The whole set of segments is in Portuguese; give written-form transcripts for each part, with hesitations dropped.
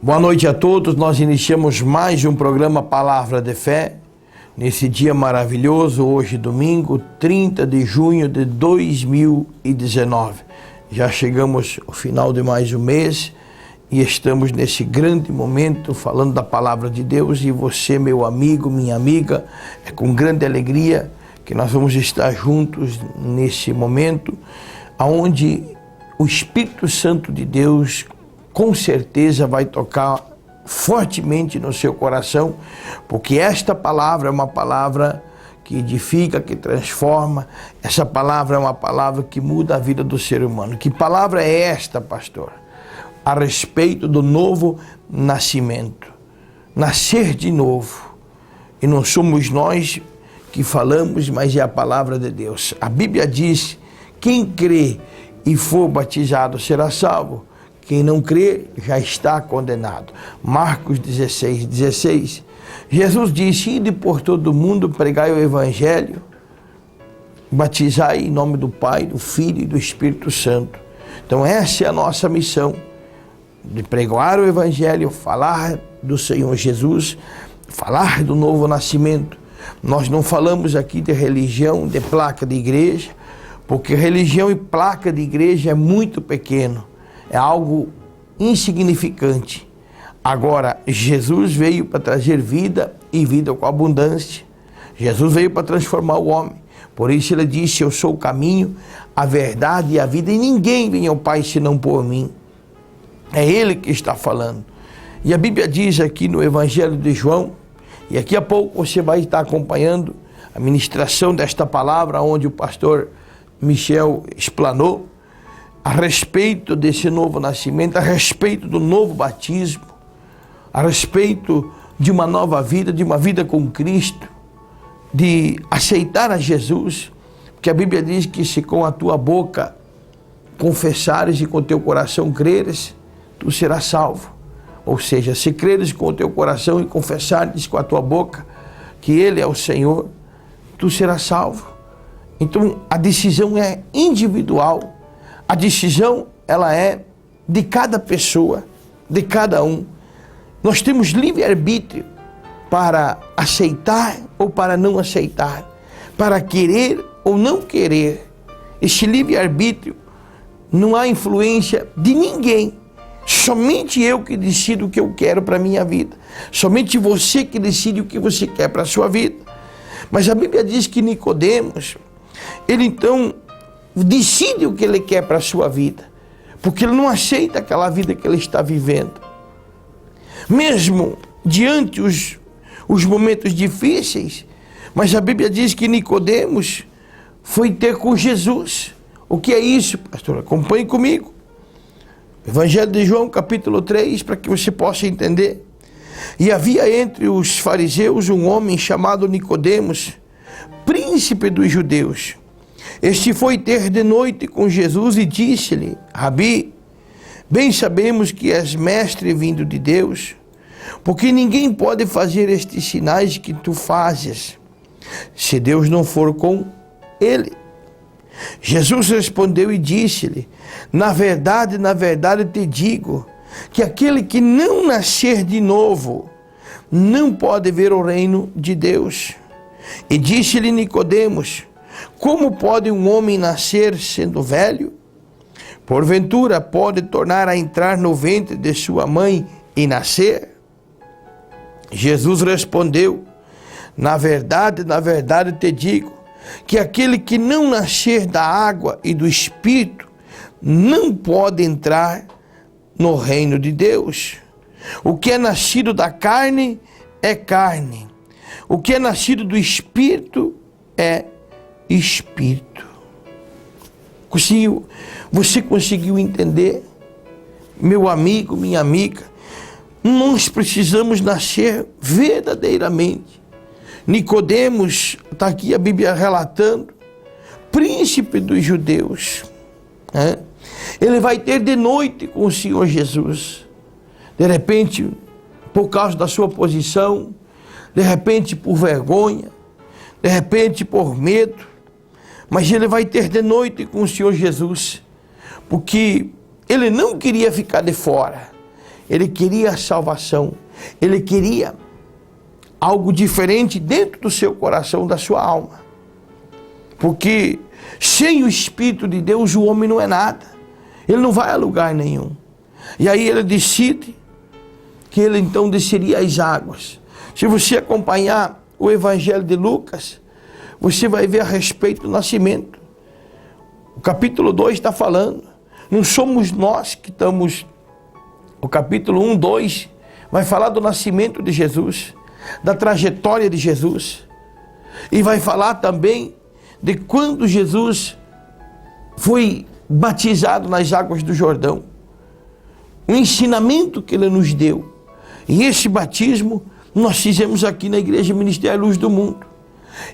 Boa noite a todos, nós iniciamos mais um programa Palavra de Fé, nesse dia maravilhoso, hoje domingo, 30 de junho de 2019. Já chegamos ao final de mais um mês e estamos nesse grande momento falando da Palavra de Deus, e você, meu amigo, minha amiga, é com grande alegria que nós vamos estar juntos nesse momento, onde o Espírito Santo de Deus com certeza vai tocar fortemente no seu coração, porque esta palavra é uma palavra que edifica, que transforma. Essa palavra é uma palavra que muda a vida do ser humano. Que palavra é esta, pastor? A respeito do novo nascimento. Nascer de novo. E não somos nós que falamos, mas é a palavra de Deus. A Bíblia diz: quem crê e for batizado será salvo. Quem não crê já está condenado. Marcos 16:16. Jesus disse: ide por todo o mundo, pregai o Evangelho, batizai em nome do Pai, do Filho e do Espírito Santo. Então essa é a nossa missão, de pregar o Evangelho, falar do Senhor Jesus, falar do novo nascimento. Nós não falamos aqui de religião, de placa de igreja, porque religião e placa de igreja é muito pequeno. É algo insignificante. Agora, Jesus veio para trazer vida e vida com abundância. Jesus veio para transformar o homem. Por isso ele disse: eu sou o caminho, a verdade e a vida, e ninguém vem ao Pai senão por mim. É Ele que está falando. E a Bíblia diz aqui no Evangelho de João, e daqui a pouco você vai estar acompanhando a ministração desta palavra, onde o pastor Michel explanou a respeito desse novo nascimento, a respeito do novo batismo, a respeito de uma nova vida, de uma vida com Cristo, de aceitar a Jesus, porque a Bíblia diz que se com a tua boca confessares e com o teu coração creres, tu serás salvo. Ou seja, se creres com o teu coração e confessares com a tua boca que Ele é o Senhor, tu serás salvo. Então a decisão é individual. A decisão, ela é de cada pessoa, de cada um. Nós temos livre-arbítrio para aceitar ou para não aceitar, para querer ou não querer. Esse livre-arbítrio não há influência de ninguém. Somente eu que decido o que eu quero para a minha vida. Somente você que decide o que você quer para a sua vida. Mas a Bíblia diz que Nicodemos, ele então decide o que ele quer para a sua vida, porque ele não aceita aquela vida que ele está vivendo. Mesmo diante os momentos difíceis, mas a Bíblia diz que Nicodemos foi ter com Jesus. O que é isso, pastor? Acompanhe comigo. Evangelho de João, capítulo 3, para que você possa entender. E havia entre os fariseus um homem chamado Nicodemos, príncipe dos judeus. Este foi ter de noite com Jesus e disse-lhe: Rabi, bem sabemos que és mestre vindo de Deus, porque ninguém pode fazer estes sinais que tu fazes, se Deus não for com ele. Jesus respondeu e disse-lhe: na verdade te digo, que aquele que não nascer de novo, não pode ver o reino de Deus. E disse-lhe Nicodemos: como pode um homem nascer sendo velho? Porventura pode tornar a entrar no ventre de sua mãe e nascer? Jesus respondeu: na verdade te digo, que aquele que não nascer da água e do Espírito não pode entrar no reino de Deus. O que é nascido da carne é carne, o que é nascido do Espírito é Espírito. Você conseguiu entender? Meu amigo, minha amiga, nós precisamos nascer verdadeiramente. Nicodemos, está aqui a Bíblia relatando, príncipe dos judeus, né? Ele vai ter de noite com o Senhor Jesus. De repente, por causa da sua posição, de repente por vergonha, de repente por medo, mas ele vai ter de noite com o Senhor Jesus, porque ele não queria ficar de fora, ele queria a salvação, ele queria algo diferente dentro do seu coração, da sua alma. Porque sem o Espírito de Deus o homem não é nada, ele não vai a lugar nenhum. E aí ele decide que ele então desceria as águas. Se você acompanhar o Evangelho de Lucas, você vai ver a respeito do nascimento. O capítulo 2 está falando, não somos nós que estamos... O capítulo 1, 2 vai falar do nascimento de Jesus, da trajetória de Jesus. E vai falar também de quando Jesus foi batizado nas águas do Jordão. Um ensinamento que ele nos deu. E esse batismo nós fizemos aqui na Igreja Ministério Luz do Mundo.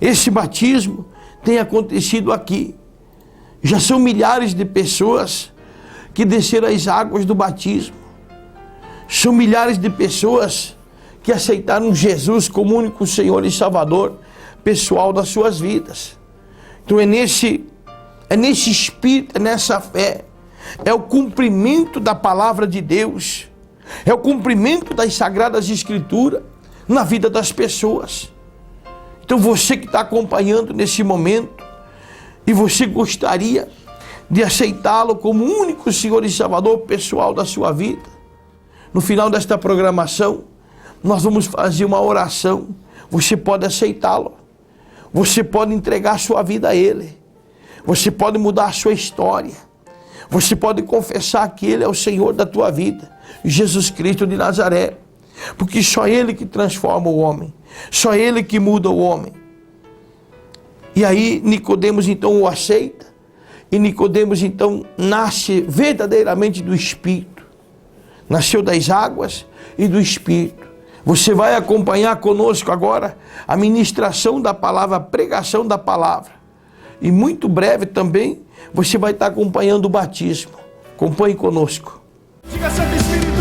Esse batismo tem acontecido aqui. Já são milhares de pessoas que desceram as águas do batismo. São milhares de pessoas que aceitaram Jesus como único Senhor e Salvador pessoal das suas vidas. Então é nesse espírito, é nessa fé, é o cumprimento da palavra de Deus, é o cumprimento das Sagradas Escrituras na vida das pessoas. Então você que está acompanhando nesse momento e você gostaria de aceitá-lo como único Senhor e Salvador pessoal da sua vida, no final desta programação, nós vamos fazer uma oração. Você pode aceitá-lo. Você pode entregar a sua vida a Ele. Você pode mudar a sua história. Você pode confessar que Ele é o Senhor da tua vida, Jesus Cristo de Nazaré. Porque só Ele que transforma o homem. Só Ele que muda o homem. E aí Nicodemos então o aceita. E Nicodemos então nasce verdadeiramente do Espírito. Nasceu das águas e do Espírito. Você vai acompanhar conosco agora a ministração da palavra, a pregação da palavra. E muito breve também você vai estar acompanhando o batismo. Acompanhe conosco. Diga, Santo Espírito.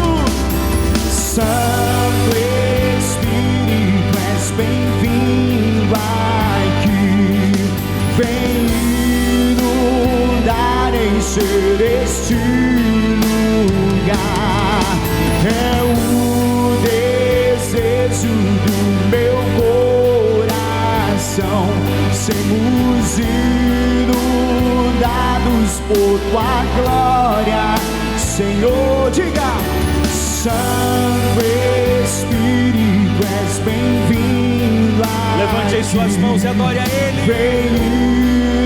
Santo Espírito, és bem-vindo aqui. Vem inundar, encher este lugar. É o desejo do meu coração. Sermos inundados por tua glória, Senhor. Diga, Santo Espírito, és bem-vindo aqui. Levante as suas mãos e adore a Ele. Vem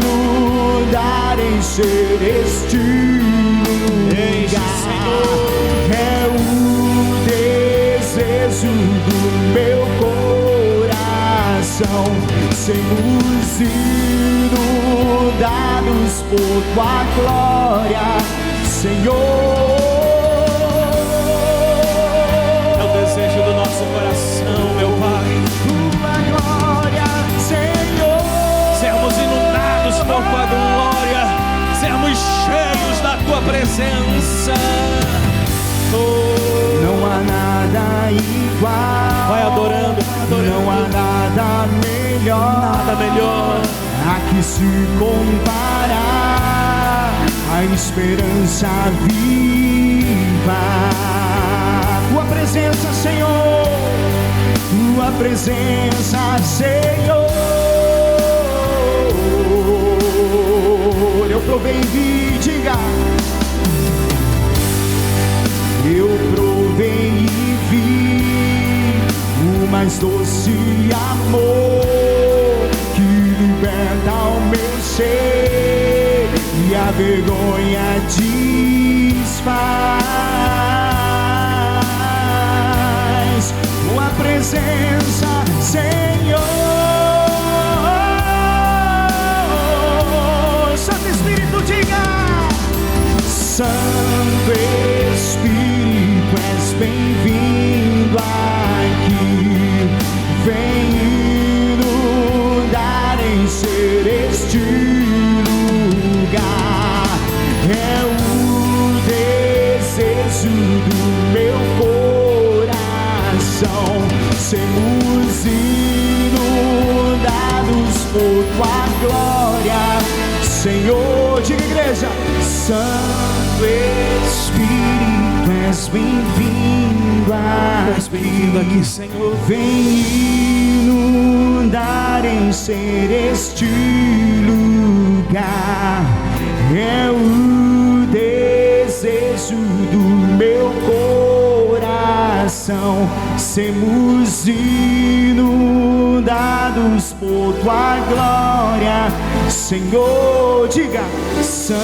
inundar, encher este lugar. Senhor. É o desejo do meu coração. Sermos inundados por tua glória, Senhor. É o desejo do nosso coração, meu Pai. Tua glória, Senhor. Sermos inundados por tua glória, sermos cheios da tua presença. Não há nada igual. Vai adorando, vai adorando. Não há nada melhor. Nada melhor. A que se comparar a esperança viva. Tua presença, Senhor. Tua presença, Senhor. Eu provei e vi, diga. Eu provei e vi o mais doce amor que liberta o meu ser e a vergonha desfaz. Tua presença, Senhor. Santo Espírito, diga. Santo Espírito, és bem-vindo aqui. Vem inundar, encher este lugar. É o desejo do meu coração. Sermos inundados por tua glória, Senhor. Diga, igreja. Santo Espírito, és bem-vindo És bem-vindo aqui, Senhor. Vem inundar, encher este lugar. É o desejo do meu coração. Sermos inundados por tua glória, Senhor. Diga: Santo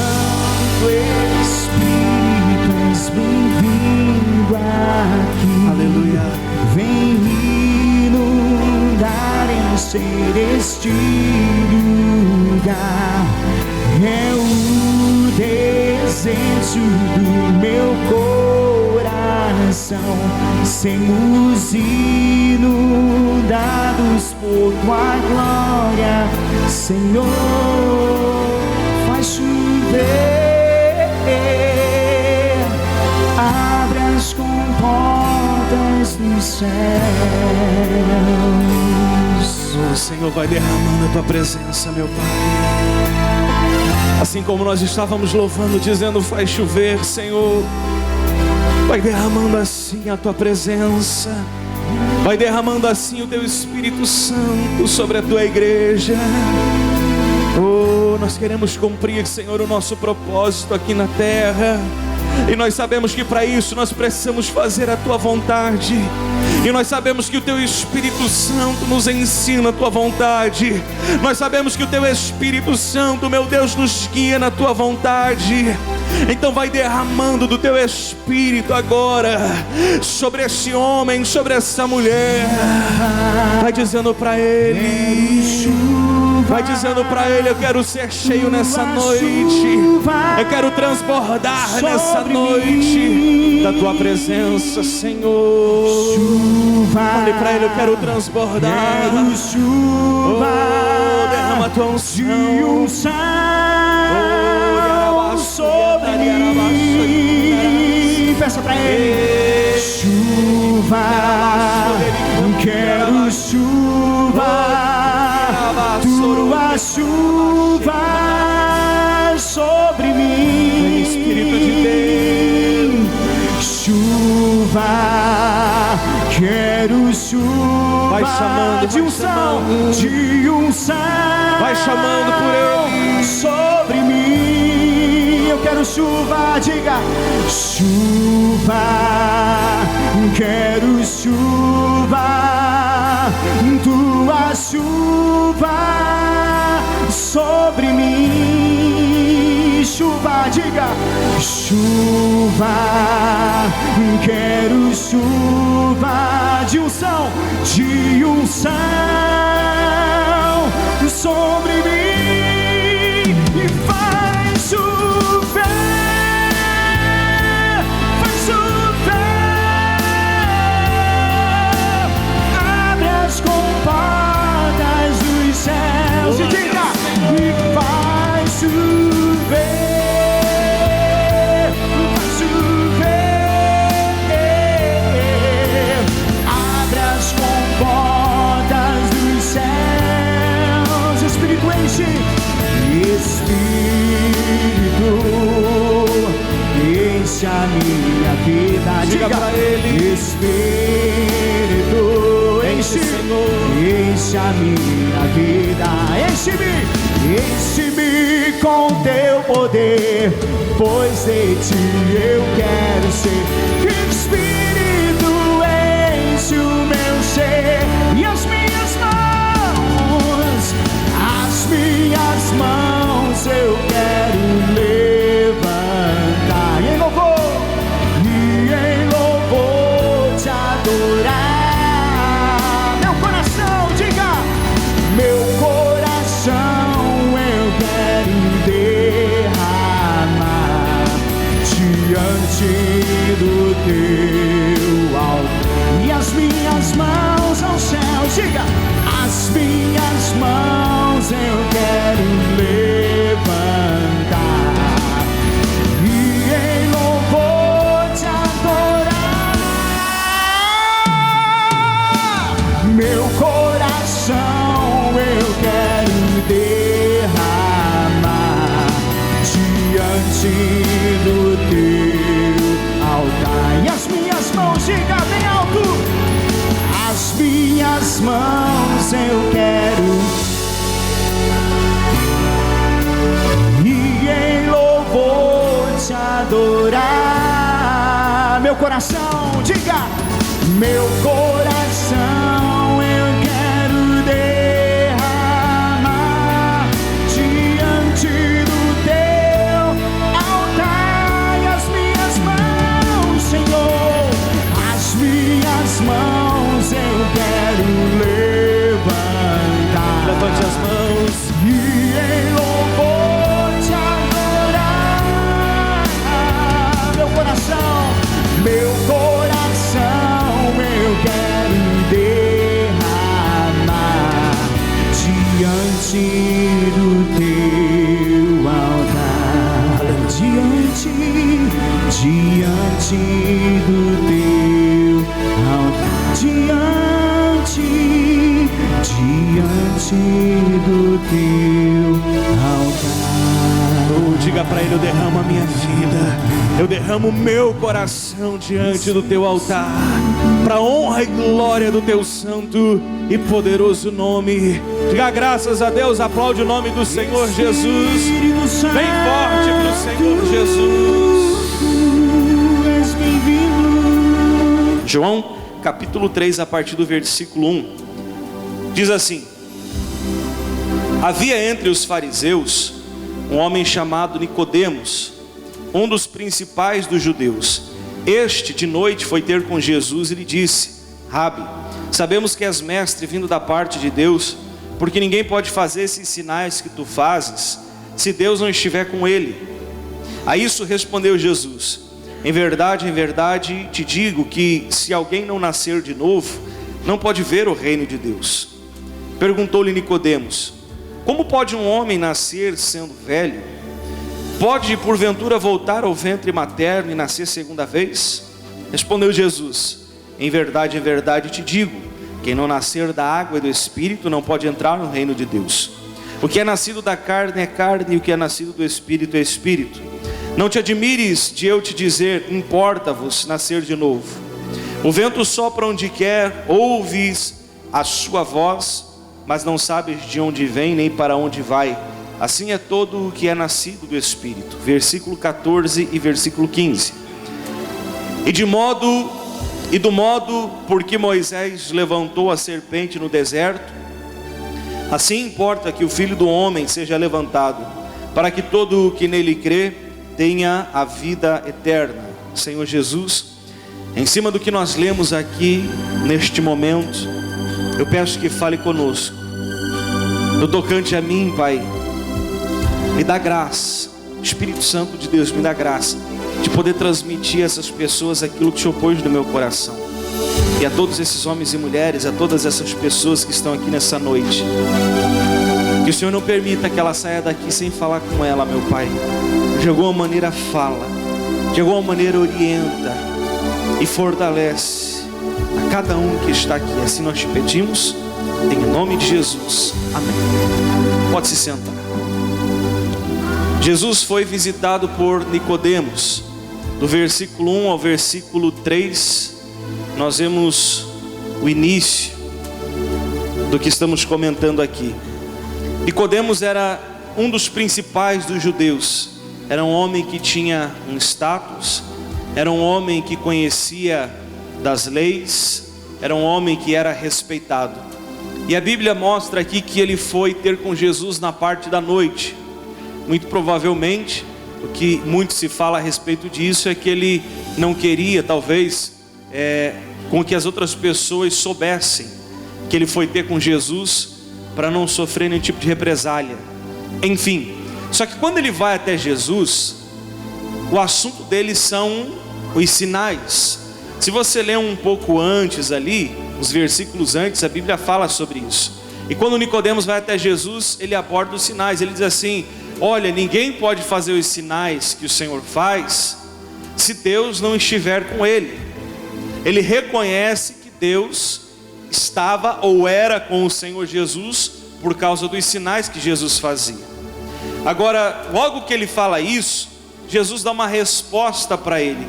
Espírito, és bem-vindo aqui. Aleluia. Vem inundar, encher este lugar. É o desejo do meu coração. Sermos inundados por tua glória, Senhor. Faz chover, abre as comportas dos céus. O Senhor vai derramando a tua presença, meu Pai. Assim como nós estávamos louvando, dizendo: faz chover, Senhor. Vai derramando assim a tua presença. Vai derramando assim o teu Espírito Santo sobre a tua igreja. Oh, nós queremos cumprir, Senhor, o nosso propósito aqui na terra. E nós sabemos que para isso nós precisamos fazer a tua vontade. E nós sabemos que o teu Espírito Santo nos ensina a tua vontade. Nós sabemos que o teu Espírito Santo, meu Deus, nos guia na tua vontade. Então vai derramando do teu Espírito agora sobre esse homem, sobre essa mulher. Vai dizendo para ele, vai dizendo para ele: eu quero ser cheio nessa noite. Eu quero transbordar nessa noite da tua presença, Senhor. Fale para ele: eu quero transbordar. Oh, derrama a tua unção sobre mim. Peça para ele: chuva, quero chuva, tua chuva sobre mim. Espírito de Deus, chuva, quero chuva. Vai chamando, de unção, de unção. Vai chamando por ele sobre mim. Eu quero chuva, diga: chuva, quero chuva, tua chuva sobre mim. Chuva, diga: chuva, quero chuva, de unção sobre mim. E faz chover, faz chover, abre as comportas dos céus e diga: e faz chover, faz chover, abre as comportas dos céus. Espírito enche, Espírito enche a minha vida. Diga para ele: Espírito enche, enche a minha vida. Enche-me, enche-me com teu poder, pois de ti eu quero ser. Espírito enche o meu ser e as minhas mãos eu quero levantar e em louvor te adorar. Meu coração, diga: meu coração eu quero derramar diante do teu altar, e as minhas mãos ao minhas mãos eu quero, e em louvor te adorar. Meu coração, diga, meu coração eu quero derramar diante do teu altar. E as minhas mãos, Senhor, as minhas mãos eu quero levantar. Levante as mãos e em louvor te adorar. Meu coração eu quero derramar diante do teu altar. Diante do teu altar. Diante do teu altar. Diga para ele: eu derramo a minha vida, eu derramo o meu coração diante do teu altar, para honra e glória do teu santo e poderoso nome. Diga graças a Deus, aplaude o nome do Senhor Jesus, bem forte para o Senhor Jesus. João capítulo 3, a partir do versículo 1, diz assim: havia entre os fariseus um homem chamado Nicodemos, um dos principais dos judeus. Este de noite foi ter com Jesus e lhe disse: Rabi, sabemos que és mestre vindo da parte de Deus, porque ninguém pode fazer esses sinais que tu fazes, se Deus não estiver com ele. A isso respondeu Jesus: em verdade te digo que se alguém não nascer de novo, não pode ver o reino de Deus. Perguntou-lhe Nicodemos: como pode um homem nascer sendo velho? Pode porventura voltar ao ventre materno e nascer segunda vez? Respondeu Jesus: em verdade te digo, quem não nascer da água e do Espírito não pode entrar no reino de Deus. O que é nascido da carne é carne, e o que é nascido do Espírito é Espírito. Não te admires de eu te dizer: importa-vos nascer de novo. O vento sopra onde quer, ouves a sua voz, mas não sabes de onde vem nem para onde vai. Assim é todo o que é nascido do Espírito. Versículo 14 e versículo 15. E do modo por que Moisés levantou a serpente no deserto, assim importa que o Filho do Homem seja levantado, para que todo o que nele crê tenha a vida eterna. Senhor Jesus, em cima do que nós lemos aqui neste momento, eu peço que fale conosco. No tocante a mim, Pai, me dá graça. Espírito Santo de Deus, me dá graça de poder transmitir a essas pessoas aquilo que o Senhor pôs no meu coração. E a todos esses homens e mulheres, a todas essas pessoas que estão aqui nessa noite, que o Senhor não permita que ela saia daqui sem falar com ela, meu Pai. De alguma maneira fala, de alguma maneira orienta e fortalece a cada um que está aqui. Assim nós te pedimos, em nome de Jesus, amém. Pode se sentar. Jesus foi visitado por Nicodemos. Do versículo 1 ao versículo 3, nós vemos o início do que estamos comentando aqui. Nicodemos era um dos principais dos judeus. Era um homem que tinha um status, era um homem que conhecia das leis, era um homem que era respeitado. E a Bíblia mostra aqui que ele foi ter com Jesus na parte da noite. Muito provavelmente, o que muito se fala a respeito disso é que ele não queria, talvez, com que as outras pessoas soubessem que ele foi ter com Jesus, para não sofrer nenhum tipo de represália. Enfim, só que quando ele vai até Jesus, o assunto dele são os sinais. Se você ler um pouco antes ali, os versículos antes, a Bíblia fala sobre isso. E quando Nicodemos vai até Jesus, ele aborda os sinais. Ele diz assim: olha, ninguém pode fazer os sinais que o Senhor faz se Deus não estiver com ele. Ele reconhece que Deus estava ou era com o Senhor Jesus por causa dos sinais que Jesus fazia. Agora, logo que ele fala isso, Jesus dá uma resposta para ele.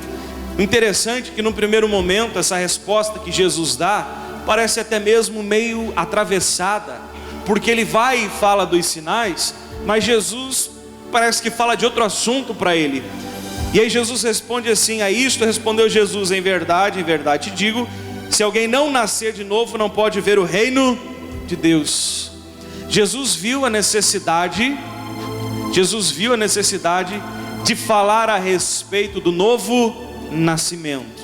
O interessante é que no primeiro momento, essa resposta que Jesus dá parece até mesmo meio atravessada, porque ele vai e fala dos sinais, mas Jesus parece que fala de outro assunto para ele. E aí Jesus responde assim: a isto respondeu Jesus: em verdade te digo, se alguém não nascer de novo, não pode ver o reino de Deus. Jesus viu a necessidade de falar a respeito do novo nascimento.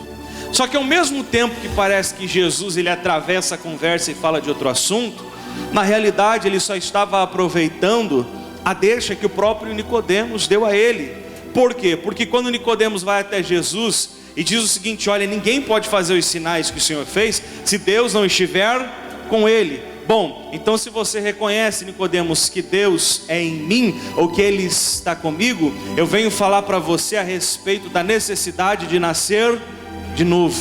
Só que ao mesmo tempo que parece que Jesus ele atravessa a conversa e fala de outro assunto, na realidade ele só estava aproveitando a deixa que o próprio Nicodemos deu a ele. Por quê? Porque quando Nicodemos vai até Jesus e diz o seguinte: olha, ninguém pode fazer os sinais que o Senhor fez se Deus não estiver com ele. Bom, então se você reconhece, Nicodemos, que Deus é em mim, ou que Ele está comigo, eu venho falar para você a respeito da necessidade de nascer de novo.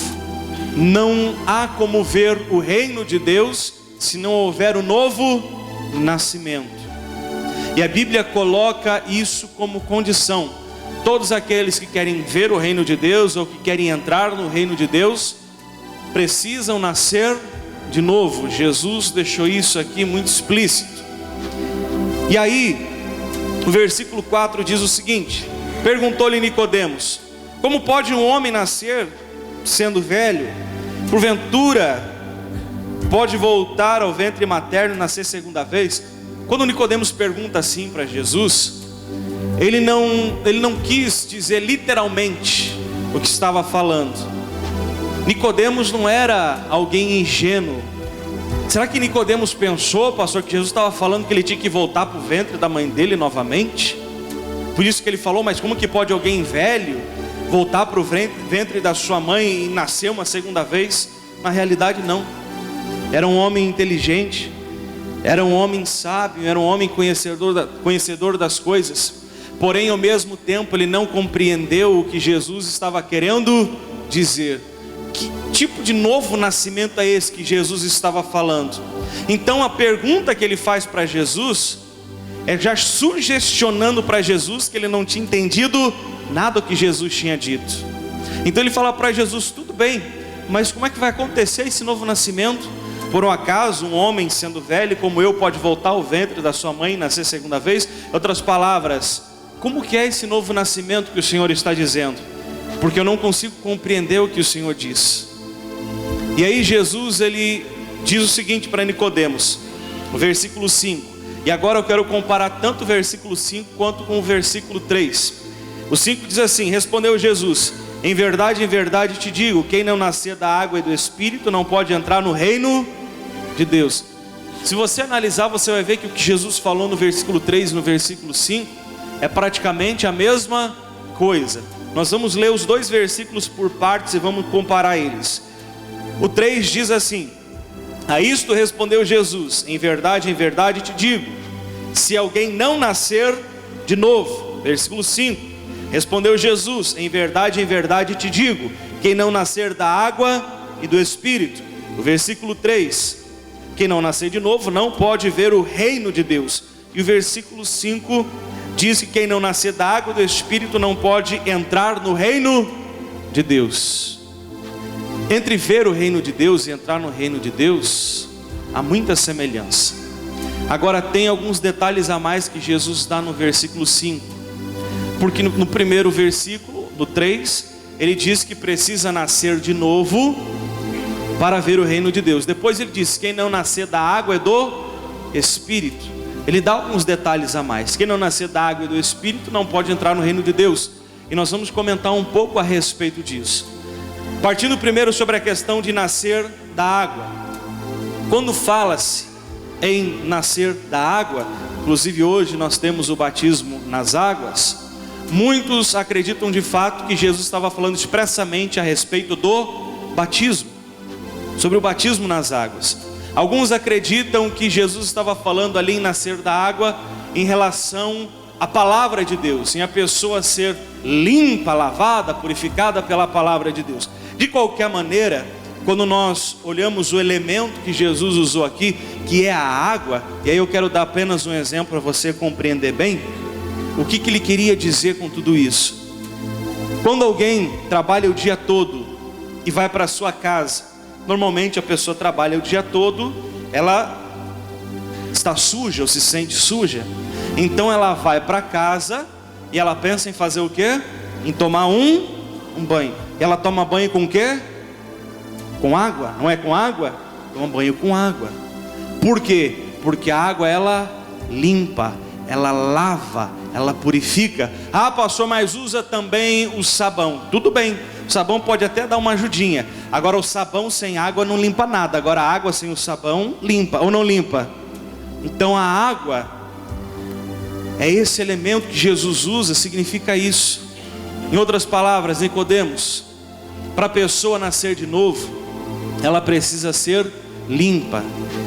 Não há como ver o reino de Deus se não houver o novo nascimento. E a Bíblia coloca isso como condição. Todos aqueles que querem ver o reino de Deus, ou que querem entrar no reino de Deus, precisam nascer de novo. Jesus deixou isso aqui muito explícito. E aí, o versículo 4 diz o seguinte: perguntou-lhe Nicodemos: como pode um homem nascer sendo velho? Porventura pode voltar ao ventre materno e nascer segunda vez? Quando Nicodemos pergunta assim para Jesus, ele não quis dizer literalmente o que estava falando. Nicodemos não era alguém ingênuo. Será que Nicodemos pensou, pastor, que Jesus estava falando que ele tinha que voltar para o ventre da mãe dele novamente? Por isso que ele falou: mas como que pode alguém velho voltar para o ventre da sua mãe e nascer uma segunda vez? Na realidade não. Era um homem inteligente, era um homem sábio, era um homem conhecedor das coisas. Porém, ao mesmo tempo, ele não compreendeu o que Jesus estava querendo dizer. Que tipo de novo nascimento é esse que Jesus estava falando? Então a pergunta que ele faz para Jesus é já sugestionando para Jesus que ele não tinha entendido nada do que Jesus tinha dito. Então ele fala para Jesus: tudo bem, mas como é que vai acontecer esse novo nascimento? Por um acaso um homem sendo velho como eu pode voltar ao ventre da sua mãe e nascer segunda vez? Em outras palavras, como que é esse novo nascimento que o Senhor está dizendo? Porque eu não consigo compreender o que o Senhor diz. E aí Jesus ele diz o seguinte para Nicodemos, no versículo 5. E agora eu quero comparar tanto o versículo 5 quanto com o versículo 3. O 5 diz assim: respondeu Jesus: em verdade te digo, quem não nascer da água e do Espírito não pode entrar no reino de Deus. Se você analisar, você vai ver que o que Jesus falou no versículo 3 e no versículo 5 é praticamente a mesma coisa. Nós vamos ler os dois versículos por partes e vamos comparar eles. O 3 diz assim: a isto respondeu Jesus: em verdade te digo, se alguém não nascer de novo. Versículo 5: respondeu Jesus: em verdade te digo, quem não nascer da água e do Espírito. O versículo 3: quem não nascer de novo não pode ver o reino de Deus. E o versículo 5 diz que quem não nascer da água e do Espírito não pode entrar no reino de Deus. Entre ver o reino de Deus e entrar no reino de Deus há muita semelhança. Agora tem alguns detalhes a mais que Jesus dá no versículo 5. Porque no primeiro versículo, do 3, ele diz que precisa nascer de novo para ver o reino de Deus. Depois ele diz: quem não nascer da água e do Espírito. Ele dá alguns detalhes a mais. Quem não nascer da água e do Espírito não pode entrar no reino de Deus. E nós vamos comentar um pouco a respeito disso. Partindo primeiro sobre a questão de nascer da água. Quando fala-se em nascer da água, inclusive hoje nós temos o batismo nas águas, muitos acreditam de fato que Jesus estava falando expressamente a respeito do batismo, sobre o batismo nas águas. Alguns acreditam que Jesus estava falando ali em nascer da água em relação à palavra de Deus, em a pessoa ser limpa, lavada, purificada pela palavra de Deus. De qualquer maneira, quando nós olhamos o elemento que Jesus usou aqui, que é a água, e aí eu quero dar apenas um exemplo para você compreender bem o que ele queria dizer com tudo isso. Quando alguém trabalha o dia todo e vai para a sua casa, Normalmente a pessoa trabalha o dia todo, ela está suja ou se sente suja. Então ela vai para casa e ela pensa em fazer o quê? Em tomar um banho. E ela toma banho com o quê? Com água, não é com água? Toma banho com água. Por quê? Porque a água ela limpa, ela lava, ela purifica. Ah, pastor, mas usa também o sabão. Tudo bem, o sabão pode até dar uma ajudinha. Agora o sabão sem água não limpa nada. Agora a água sem o sabão limpa ou não limpa? Então a água é esse elemento que Jesus usa, significa isso. Em outras palavras, Nicodemos, para a pessoa nascer de novo, ela precisa ser limpa,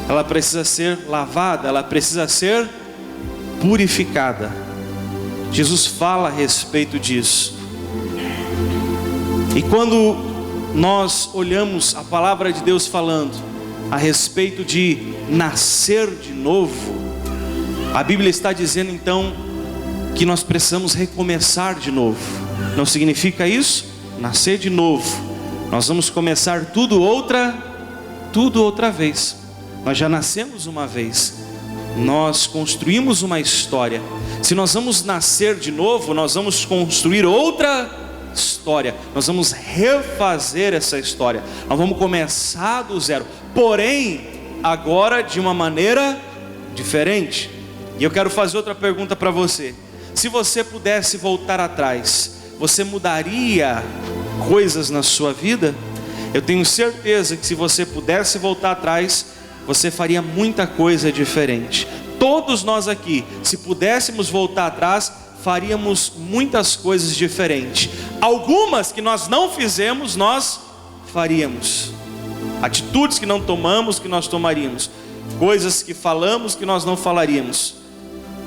ela precisa ser lavada, ela precisa ser purificada. Jesus fala a respeito disso. E quando nós olhamos a palavra de Deus falando a respeito de nascer de novo, a Bíblia está dizendo então que nós precisamos recomeçar de novo. Não significa isso? Nascer de novo. Nós vamos começar tudo outra vez. Nós já nascemos uma vez. Nós construímos uma história. Se nós vamos nascer de novo, nós vamos construir outra história. Nós vamos refazer essa história. Nós vamos começar do zero. Porém, agora de uma maneira diferente. E eu quero fazer outra pergunta para você. Se você pudesse voltar atrás, você mudaria coisas na sua vida? Eu tenho certeza que se você pudesse voltar atrás, você faria muita coisa diferente. Todos nós aqui, se pudéssemos voltar atrás, faríamos muitas coisas diferentes. Algumas que nós não fizemos, nós faríamos. Atitudes que não tomamos, que nós tomaríamos. Coisas que falamos, que nós não falaríamos.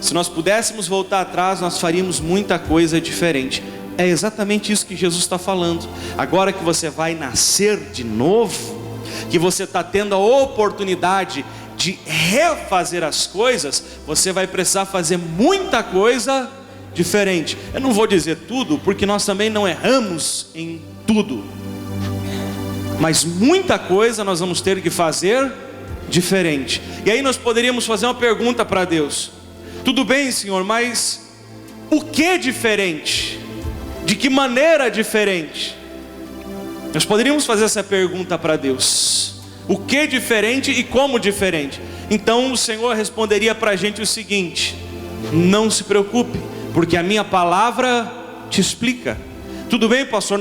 Se nós pudéssemos voltar atrás, nós faríamos muita coisa diferente. É exatamente isso que Jesus está falando. Agora que você vai nascer de novo, que você está tendo a oportunidade de refazer as coisas, você vai precisar fazer muita coisa diferente. Eu não vou dizer tudo, porque nós também não erramos em tudo, mas muita coisa nós vamos ter que fazer diferente. E aí nós poderíamos fazer uma pergunta para Deus: tudo bem, Senhor, mas o que diferente? De que maneira diferente? Nós poderíamos fazer essa pergunta para Deus: o que diferente e como diferente? Então o Senhor responderia para a gente o seguinte: não se preocupe, porque a minha palavra te explica. Tudo bem, pastor,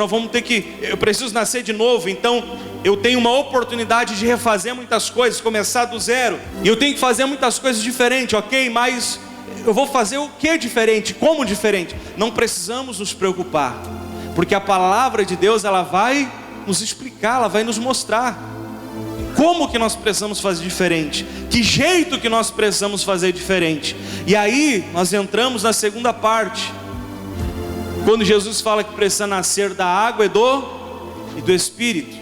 eu preciso nascer de novo, então eu tenho uma oportunidade de refazer muitas coisas, começar do zero, e eu tenho que fazer muitas coisas diferentes, ok? Mas eu vou fazer o que diferente? Como diferente? Não precisamos nos preocupar, porque a palavra de Deus, ela vai nos explicar, ela vai nos mostrar como que nós precisamos fazer diferente, que jeito que nós precisamos fazer diferente. E aí nós entramos na segunda parte, quando Jesus fala que precisa nascer da água e do Espírito.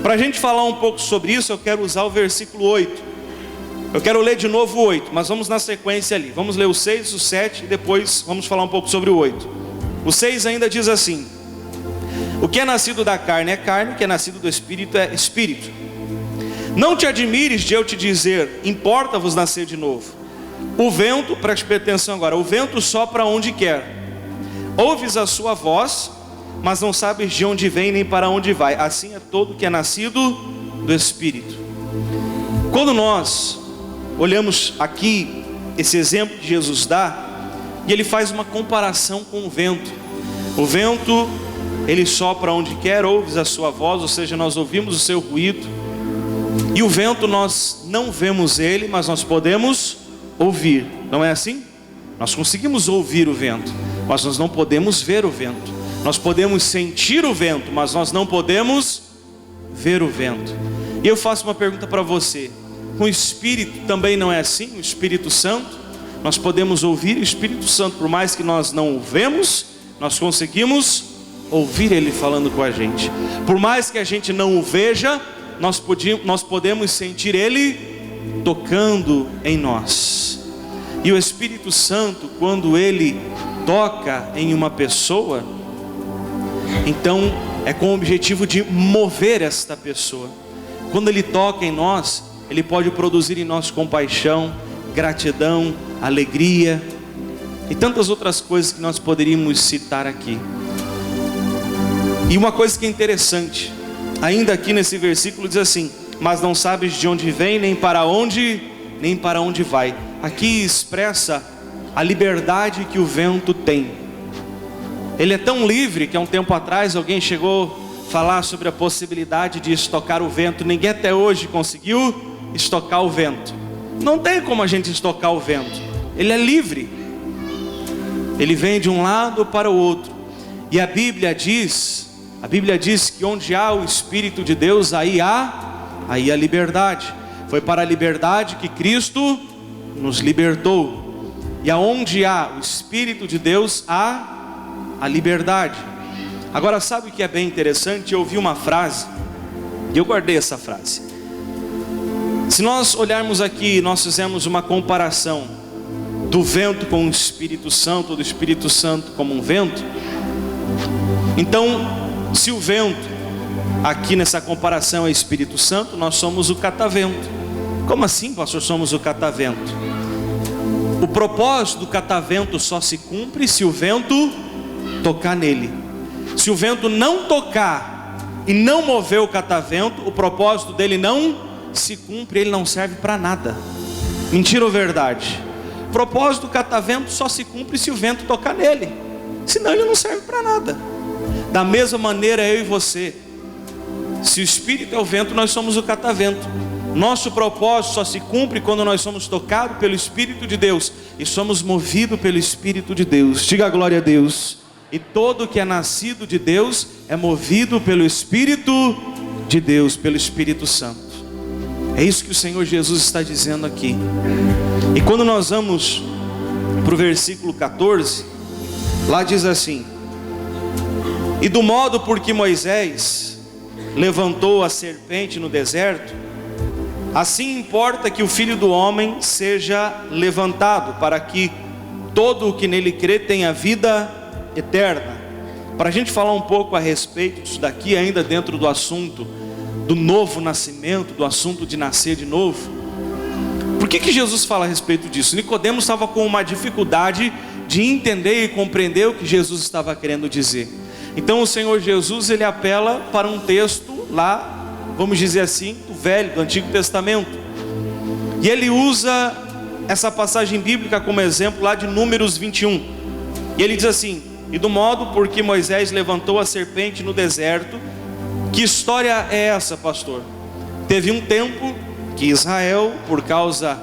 Para a gente falar um pouco sobre isso, eu quero usar o versículo 8. Eu quero ler de novo o 8, mas vamos na sequência ali. Vamos ler o 6, o 7 e depois vamos falar um pouco sobre o 8. O 6 ainda diz assim: o que é nascido da carne é carne, o que é nascido do Espírito é Espírito. Não te admires de eu te dizer, importa-vos nascer de novo. O vento, preste atenção agora, o vento sopra onde quer. Ouves a sua voz, mas não sabes de onde vem nem para onde vai. Assim é todo que é nascido do Espírito. Quando nós olhamos aqui esse exemplo que Jesus dá, e ele faz uma comparação com o vento. O vento, ele sopra onde quer, ouves a sua voz, ou seja, nós ouvimos o seu ruído. E o vento, nós não vemos ele, mas nós podemos ouvir. Não é assim? Nós conseguimos ouvir o vento, mas nós não podemos ver o vento. Nós podemos sentir o vento, mas nós não podemos ver o vento. E eu faço uma pergunta para você: com o Espírito também não é assim? O Espírito Santo, nós podemos ouvir o Espírito Santo, por mais que nós não o vemos, nós conseguimos ouvir ele falando com a gente. Por mais que a gente não o veja, nós podemos sentir ele tocando em nós. E o Espírito Santo, quando ele toca em uma pessoa, então é com o objetivo de mover esta pessoa. Quando Ele toca em nós, Ele pode produzir em nós compaixão, gratidão, alegria e tantas outras coisas que nós poderíamos citar aqui. E uma coisa que é interessante, ainda aqui nesse versículo diz assim: mas não sabes de onde vem, nem para onde vai. Aqui expressa a liberdade que o vento tem. Ele é tão livre que há um tempo atrás alguém chegou a falar sobre a possibilidade de estocar o vento. Ninguém até hoje conseguiu estocar o vento. Não tem como a gente estocar o vento. Ele é livre. Ele vem de um lado para o outro. E a Bíblia diz que onde há o Espírito de Deus, aí há liberdade. Foi para a liberdade que Cristo nos libertou. E aonde há o Espírito de Deus, há a liberdade. Agora, sabe o que é bem interessante? Eu ouvi uma frase, e eu guardei essa frase. Se nós olharmos aqui, nós fizemos uma comparação do vento com o Espírito Santo, do Espírito Santo como um vento. Então, se o vento, aqui nessa comparação é Espírito Santo, nós somos o catavento. Como assim, pastor, somos o catavento? O propósito do catavento só se cumpre se o vento tocar nele. Se o vento não tocar e não mover o catavento, o propósito dele não se cumpre, ele não serve para nada. Mentira ou verdade? O propósito do catavento só se cumpre se o vento tocar nele, senão ele não serve para nada. Da mesma maneira eu e você, se o Espírito é o vento, nós somos o catavento. Nosso propósito só se cumpre quando nós somos tocados pelo Espírito de Deus e somos movidos pelo Espírito de Deus. Diga glória a Deus. E todo que é nascido de Deus é movido pelo Espírito de Deus, pelo Espírito Santo. É isso que o Senhor Jesus está dizendo aqui. E quando nós vamos para o versículo 14, lá diz assim: e do modo por que Moisés levantou a serpente no deserto, assim importa que o Filho do Homem seja levantado, para que todo o que nele crê tenha vida eterna. Para a gente falar um pouco a respeito disso daqui, ainda dentro do assunto do novo nascimento, do assunto de nascer de novo. Por que Jesus fala a respeito disso? Nicodemos estava com uma dificuldade de entender e compreender o que Jesus estava querendo dizer. Então o Senhor Jesus, ele apela para um texto lá, vamos dizer assim, do Velho, do Antigo Testamento. E ele usa essa passagem bíblica como exemplo lá de Números 21. E ele diz assim: e do modo por que Moisés levantou a serpente no deserto. Que história é essa, pastor? Teve um tempo que Israel, por causa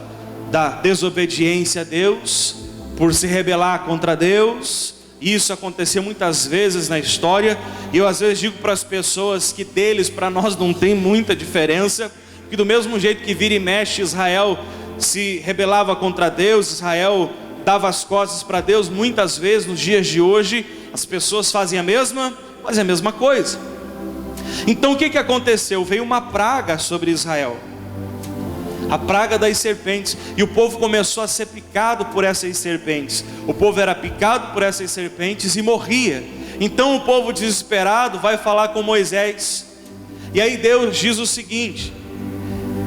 da desobediência a Deus, por se rebelar contra Deus, isso aconteceu muitas vezes na história. E eu às vezes digo para as pessoas que deles, para nós não tem muita diferença, que do mesmo jeito que vira e mexe Israel se rebelava contra Deus, Israel dava as costas para Deus, muitas vezes nos dias de hoje as pessoas fazem a mesma coisa. Então o que aconteceu? Veio uma praga sobre Israel, a praga das serpentes, e o povo começou a ser picado por essas serpentes. O povo era picado por essas serpentes e morria. Então o povo desesperado vai falar com Moisés, e aí Deus diz o seguinte: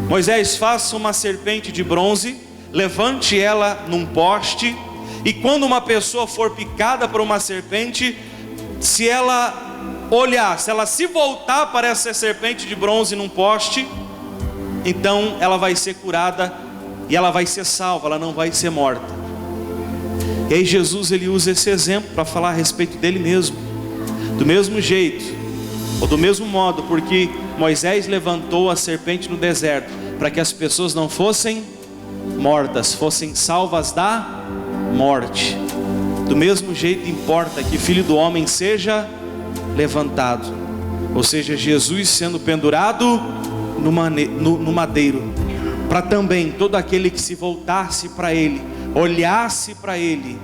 Moisés, faça uma serpente de bronze, levante ela num poste, e quando uma pessoa for picada por uma serpente, se ela olhar, se ela se voltar para essa serpente de bronze num poste, então ela vai ser curada e ela vai ser salva, ela não vai ser morta. E aí Jesus, ele usa esse exemplo para falar a respeito dele mesmo. Do mesmo jeito, ou do mesmo modo, porque Moisés levantou a serpente no deserto, para que as pessoas não fossem mortas, fossem salvas da morte. Do mesmo jeito importa que o Filho do Homem seja levantado, ou seja, Jesus sendo pendurado no madeiro, para também todo aquele que se voltasse para Ele, olhasse para Ele,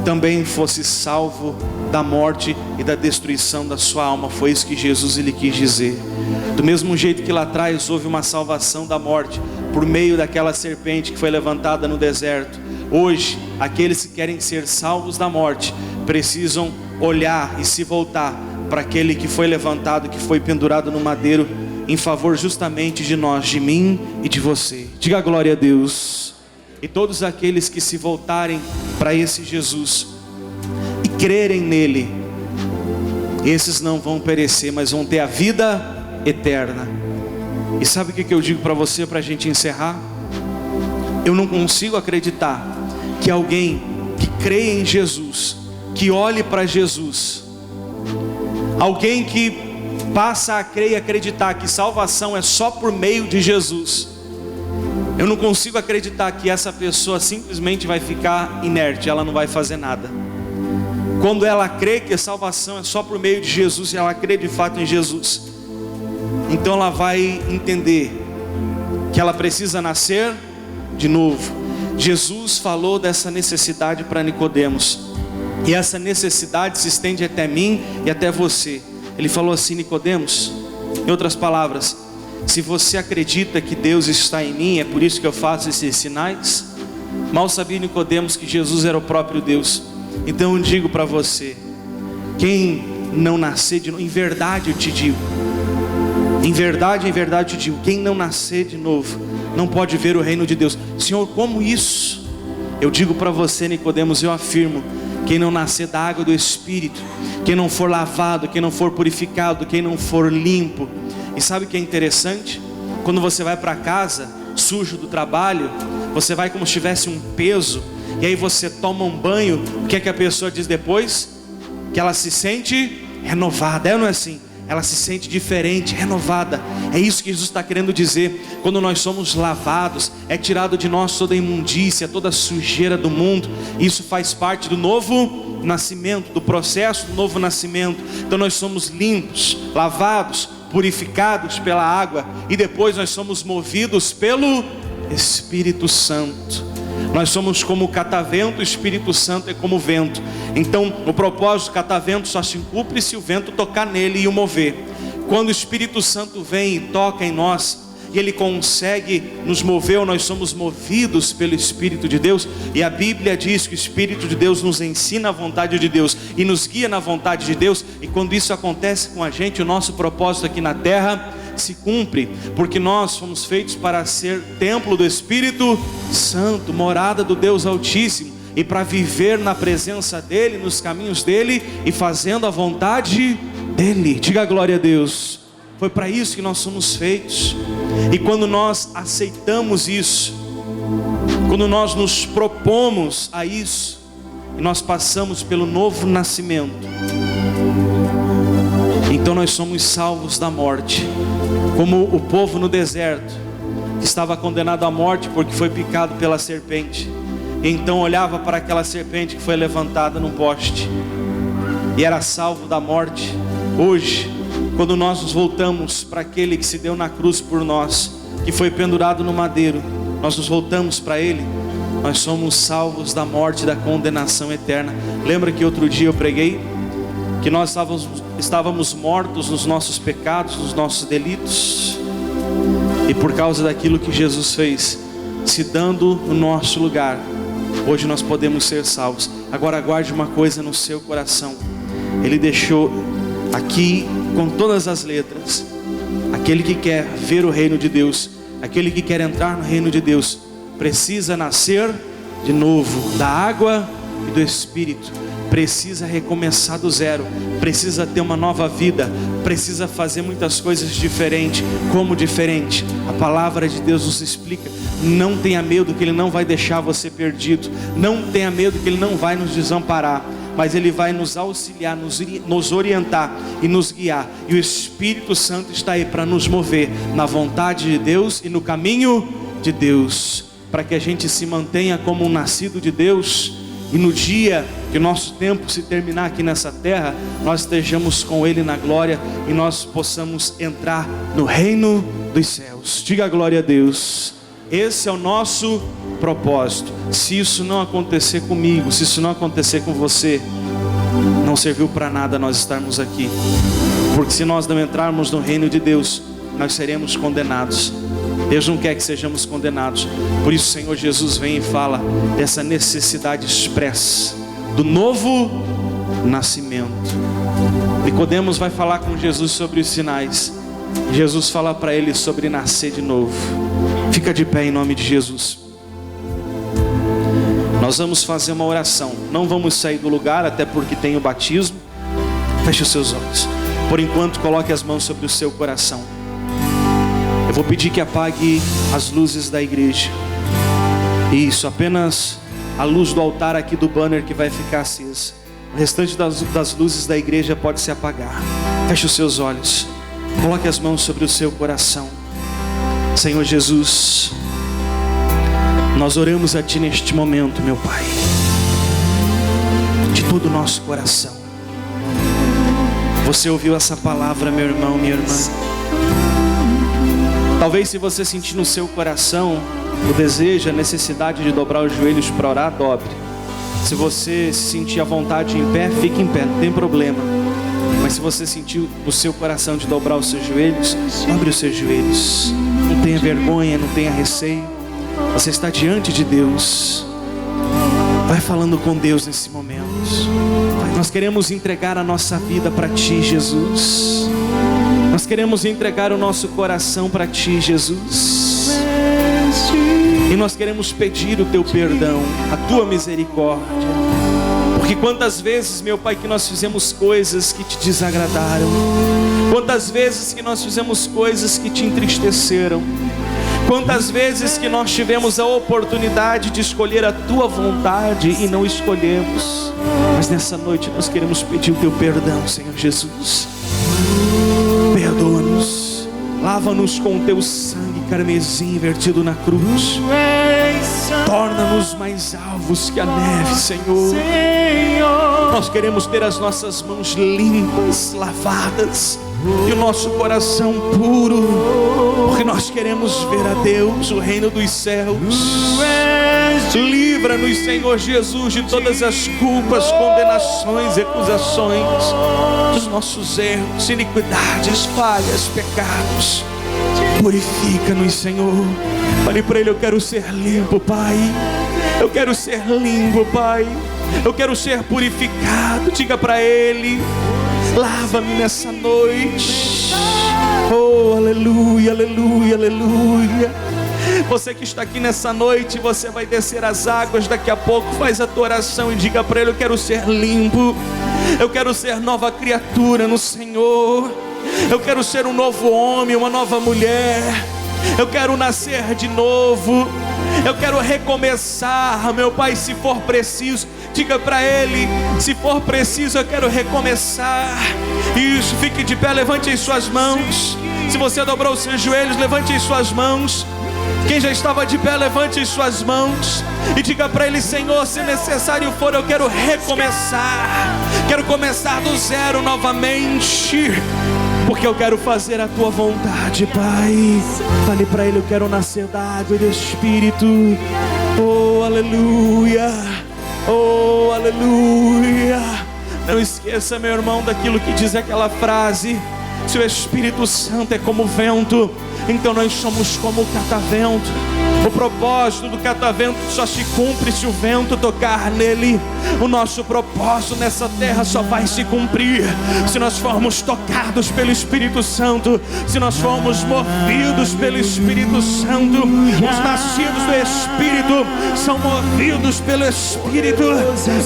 também fosse salvo da morte e da destruição da sua alma. Foi isso que Jesus, ele quis dizer. Do mesmo jeito que lá atrás houve uma salvação da morte por meio daquela serpente que foi levantada no deserto, hoje aqueles que querem ser salvos da morte precisam olhar e se voltar para aquele que foi levantado, que foi pendurado no madeiro em favor justamente de nós, de mim e de você. Diga glória a Deus. E todos aqueles que se voltarem para esse Jesus e crerem nele, esses não vão perecer, mas vão ter a vida eterna. E sabe o que eu digo para você, para a gente encerrar? Eu não consigo acreditar que alguém que crê em Jesus, que olhe para Jesus, alguém que passa a crer e acreditar que salvação é só por meio de Jesus, eu não consigo acreditar que essa pessoa simplesmente vai ficar inerte, ela não vai fazer nada. Quando ela crê que a salvação é só por meio de Jesus, e ela crê de fato em Jesus, então ela vai entender que ela precisa nascer de novo. Jesus falou dessa necessidade para Nicodemos, e essa necessidade se estende até mim e até você. Ele falou assim: Nicodemos, em outras palavras, se você acredita que Deus está em mim, é por isso que eu faço esses sinais. Mal sabia Nicodemos que Jesus era o próprio Deus. Então eu digo para você, quem não nascer de novo, em verdade eu te digo, em verdade eu te digo, quem não nascer de novo não pode ver o reino de Deus. Senhor, como isso? Eu digo para você, Nicodemos, eu afirmo: quem não nascer da água do Espírito, quem não for lavado, quem não for purificado, quem não for limpo. E sabe o que é interessante? Quando você vai para casa sujo do trabalho, você vai como se tivesse um peso, e aí você toma um banho, o que é que a pessoa diz depois? Que ela se sente renovada, é ou não é assim? Ela se sente diferente, renovada. É isso que Jesus está querendo dizer. Quando nós somos lavados, é tirado de nós toda a imundícia, toda a sujeira do mundo. Isso faz parte do novo nascimento, do processo do novo nascimento. Então nós somos limpos, lavados, purificados pela água, e depois nós somos movidos pelo Espírito Santo. Nós somos como o catavento, o Espírito Santo é como o vento. Então o propósito do catavento só se cumpre se o vento tocar nele e o mover. Quando o Espírito Santo vem e toca em nós, e ele consegue nos mover, ou nós somos movidos pelo Espírito de Deus. E a Bíblia diz que o Espírito de Deus nos ensina a vontade de Deus e nos guia na vontade de Deus. E quando isso acontece com a gente, o nosso propósito aqui na terra se cumpre, porque nós fomos feitos para ser templo do Espírito Santo, morada do Deus Altíssimo, e para viver na presença dEle, nos caminhos dEle e fazendo a vontade dEle. Diga glória a Deus. Foi para isso que nós somos feitos. E quando nós aceitamos isso, quando nós nos propomos a isso, e nós passamos pelo novo nascimento, então nós somos salvos da morte. Como o povo no deserto, que estava condenado à morte porque foi picado pela serpente, e então olhava para aquela serpente que foi levantada num poste, e era salvo da morte. Hoje, quando nós nos voltamos para aquele que se deu na cruz por nós, que foi pendurado no madeiro, nós nos voltamos para ele, nós somos salvos da morte e da condenação eterna. Lembra que outro dia eu preguei que nós estávamos mortos nos nossos pecados, nos nossos delitos, e por causa daquilo que Jesus fez, se dando no nosso lugar, hoje nós podemos ser salvos. Agora guarde uma coisa no seu coração: Ele deixou aqui com todas as letras: aquele que quer ver o reino de Deus, aquele que quer entrar no reino de Deus, precisa nascer de novo da água e do Espírito. Precisa recomeçar do zero, precisa ter uma nova vida, precisa fazer muitas coisas diferentes. Como diferente? A palavra de Deus nos explica. Não tenha medo que Ele não vai deixar você perdido, não tenha medo que Ele não vai nos desamparar, mas Ele vai nos auxiliar, nos orientar e nos guiar. E o Espírito Santo está aí para nos mover na vontade de Deus e no caminho de Deus, para que a gente se mantenha como um nascido de Deus, e no dia que o nosso tempo se terminar aqui nessa terra, nós estejamos com Ele na glória, e nós possamos entrar no reino dos céus. Diga glória a Deus. Esse é o nosso propósito. Se isso não acontecer comigo, se isso não acontecer com você, não serviu para nada nós estarmos aqui, porque se nós não entrarmos no reino de Deus, nós seremos condenados. Deus não quer que sejamos condenados. Por isso o Senhor Jesus vem e fala dessa necessidade expressa do novo nascimento. Nicodemos vai falar com Jesus sobre os sinais, Jesus fala para ele sobre nascer de novo. Fica de pé em nome de Jesus. Nós vamos fazer uma oração. Não vamos sair do lugar, até porque tem o batismo. Feche os seus olhos. Por enquanto, coloque as mãos sobre o seu coração. Eu vou pedir que apague as luzes da igreja. Isso, apenas a luz do altar aqui do banner que vai ficar acesa. O restante das luzes da igreja pode se apagar. Feche os seus olhos. Coloque as mãos sobre o seu coração. Senhor Jesus, nós oramos a Ti neste momento, meu Pai, de todo o nosso coração. Você ouviu essa palavra, meu irmão, minha irmã? Talvez, se você sentir no seu coração o desejo, a necessidade de dobrar os joelhos para orar, dobre. Se você se sentir à vontade em pé, fique em pé, não tem problema. Mas se você sentir no seu coração de dobrar os seus joelhos, dobre os seus joelhos. Não tenha vergonha, não tenha receio. Você está diante de Deus. Vai falando com Deus nesse momento. Nós queremos entregar a nossa vida para Ti, Jesus. Nós queremos entregar o nosso coração para Ti, Jesus. E nós queremos pedir o Teu perdão, a Tua misericórdia. Porque quantas vezes, meu Pai, que nós fizemos coisas que Te desagradaram. Quantas vezes que nós fizemos coisas que Te entristeceram. Quantas vezes que nós tivemos a oportunidade de escolher a Tua vontade e não escolhemos. Mas nessa noite nós queremos pedir o Teu perdão, Senhor Jesus. Perdoa-nos, lava-nos com o Teu sangue carmesim vertido na cruz. Torna-nos mais alvos que a neve, Senhor. Nós queremos ter as nossas mãos limpas, lavadas, e o nosso coração puro, porque nós queremos ver a Deus, o reino dos céus. Livra-nos, Senhor Jesus, de todas as culpas, condenações e acusações, dos nossos erros, iniquidades, falhas, pecados. Purifica-nos, Senhor. Fale para Ele: eu quero ser limpo, Pai. Eu quero ser limpo, Pai. Eu quero ser purificado. Diga para Ele: lava-me nessa noite. Oh, aleluia, aleluia, aleluia. Você que está aqui nessa noite, você vai descer as águas daqui a pouco. Faz a tua oração e diga para Ele: eu quero ser limpo. Eu quero ser nova criatura no Senhor. Eu quero ser um novo homem, uma nova mulher. Eu quero nascer de novo. Eu quero recomeçar, meu Pai, se for preciso. Diga para Ele: se for preciso, eu quero recomeçar. Isso, fique de pé, levante as suas mãos. Se você dobrou os seus joelhos, levante as suas mãos. Quem já estava de pé, levante as suas mãos e diga para Ele: Senhor, se necessário for, eu quero recomeçar. Quero começar do zero novamente, porque eu quero fazer a Tua vontade, Pai. Fale para Ele: eu quero nascer da água e do Espírito. Oh, aleluia. Oh, aleluia. Não esqueça, meu irmão, daquilo que diz aquela frase: se o Espírito Santo é como vento, então nós somos como o catavento. O propósito do catavento só se cumpre se o vento tocar nele. O nosso propósito nessa terra só vai se cumprir se nós formos tocados pelo Espírito Santo, se nós formos movidos pelo Espírito Santo. Os nascidos do Espírito são movidos pelo Espírito.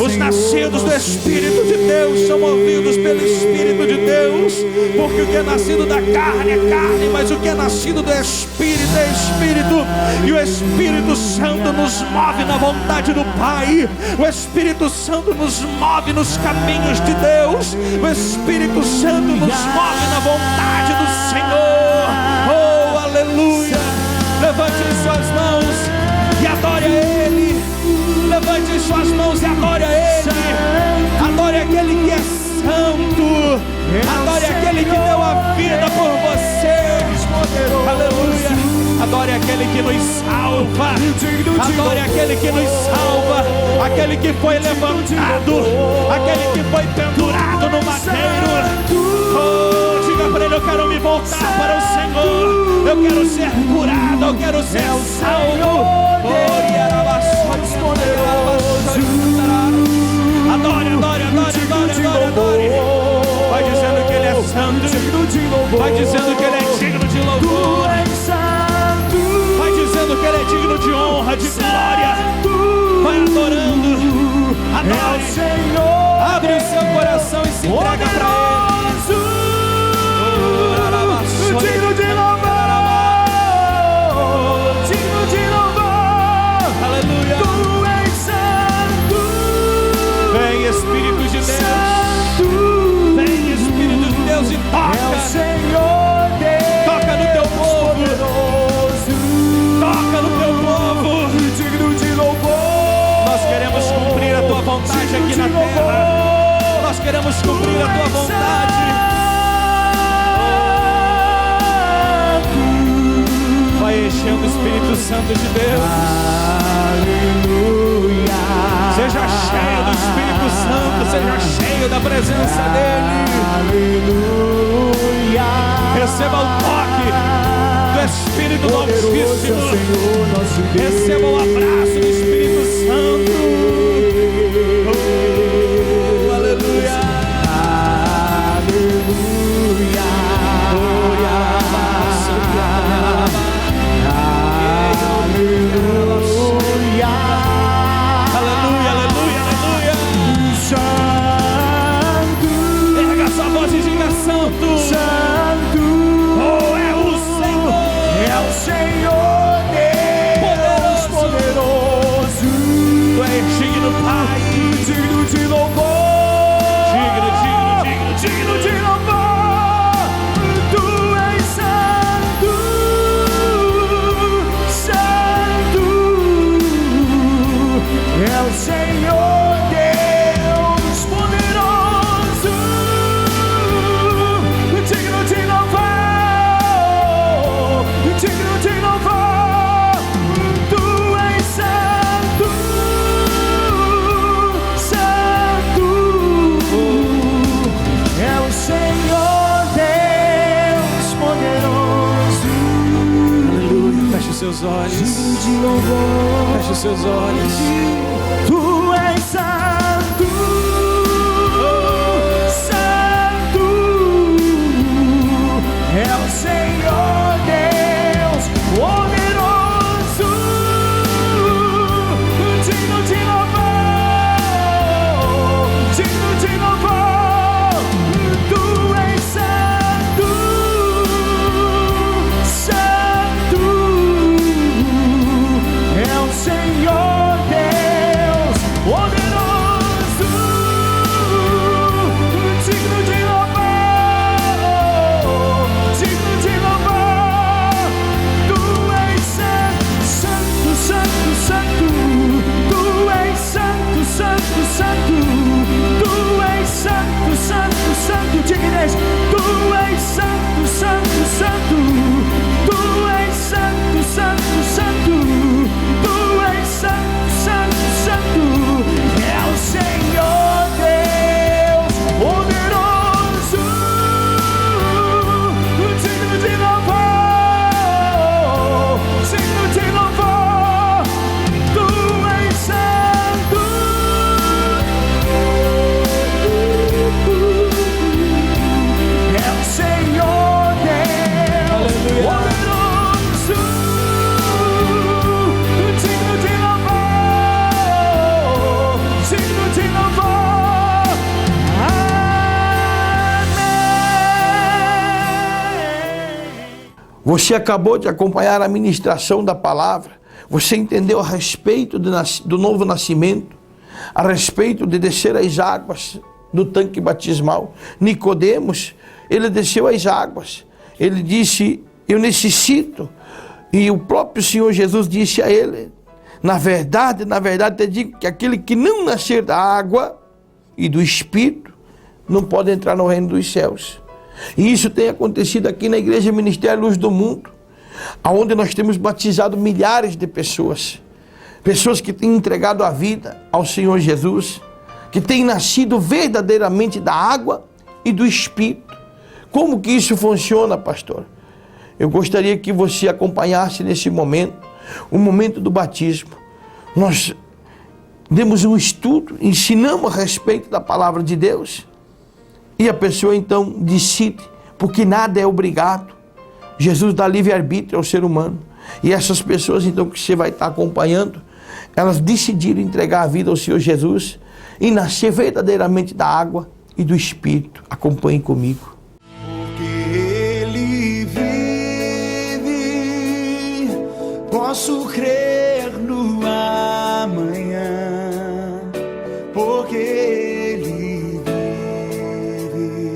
Os nascidos do Espírito de Deus são movidos pelo Espírito de Deus. Porque o que é nascido da carne é carne, mas o que é nascido do Espírito é Espírito. E o Espírito Santo nos move na vontade do Pai. O Espírito Santo nos move nos caminhos de Deus. O Espírito Santo nos move na vontade do Senhor. Oh, aleluia. Levante as suas mãos e adore a Ele. Levante as suas mãos e adore a Ele. Adore aquele que é santo. Adore aquele que deu a vida por você. Aleluia. Adore aquele que nos salva. Adore aquele que nos salva. Aquele que foi levantado. Aquele que foi pendurado no madeiro. Oh, diga para Ele: eu quero me voltar para o Senhor. Eu quero ser curado. Eu quero ser salvo. Adore, adore, adore, adore, adore, adore. Vai dizendo que Ele é santo. Vai dizendo que Ele é de glória. Vai adorando. Adore. Abre o seu coração e se entrega para Ele. Digno de louvor, digno de louvor. Aleluia. Tu és santo. Vem Espírito de Deus. Vem Espírito de Deus e toca. É o Senhor Deus. Toca no teu povo. Toca no teu povo. Digno de louvor. Nós queremos cumprir a tua vontade aqui na terra. Nós queremos cumprir a tua vontade. Vai enchendo o Espírito Santo de Deus. Aleluia. Seja cheio do Espírito Santo. Seja cheio da presença dEle. Aleluia. Receba o toque do Espírito do Altíssimo. Receba o abraço do Espírito Santo. Oh, aleluia. Aleluia. Aleluia, aleluia, aleluia. Santo. Erga sua voz e diga santo. Santo. Oh, é o Senhor. É o Senhor Deus poderoso. Tu és digno, Pai. Digno de louvor. Digno, digno, digno, digno De louvor. Tu és santo. Santo. É o Senhor Deus poderoso. Digno de louvor. Digno de louvor. Tu és santo. Santo. É o Senhor Deus poderoso. Aleluia. Feche os seus olhos. De louvor. Feche os seus olhos. Tu és santo. Santo. É o Senhor Deus poderoso. Digno de louvor. Digno de louvor. Tu és santo. Santo. É o Senhor Deus poderoso. Digno de louvor. Digno de louvor. Tu és santo, santo, santo. Tu és santo, santo, santo. Tu és santo, santo, santo. Diga isso. Tu és santo, santo, santo. Tu és santo, santo, santo. Tu és santo, santo, santo. É o Senhor Deus poderoso. Digno de louvor. Digno de louvor. Tu és santo. É o Senhor Deus poderoso. Digno de louvor. Digno de louvor. Amém. Você acabou de acompanhar a ministração da palavra. Você entendeu a respeito do novo nascimento, a respeito de descer as águas do tanque batismal. Nicodemos, ele desceu as águas. Ele disse: eu necessito. E o próprio Senhor Jesus disse a ele: na verdade, te digo que aquele que não nascer da água e do Espírito não pode entrar no reino dos céus. E isso tem acontecido aqui na Igreja Ministério Luz do Mundo, onde nós temos batizado milhares de pessoas. Pessoas que têm entregado a vida ao Senhor Jesus, que têm nascido verdadeiramente da água e do Espírito. Como que isso funciona, pastor? Eu gostaria que você acompanhasse nesse momento, o momento do batismo. Nós demos um estudo, ensinamos a respeito da palavra de Deus, e a pessoa então decide, porque nada é obrigado. Jesus dá livre-arbítrio ao ser humano. E essas pessoas, então, que você vai estar acompanhando, elas decidiram entregar a vida ao Senhor Jesus e nascer verdadeiramente da água e do Espírito. Acompanhe comigo. Porque Ele vive, posso crer no amanhã. Porque Ele vive,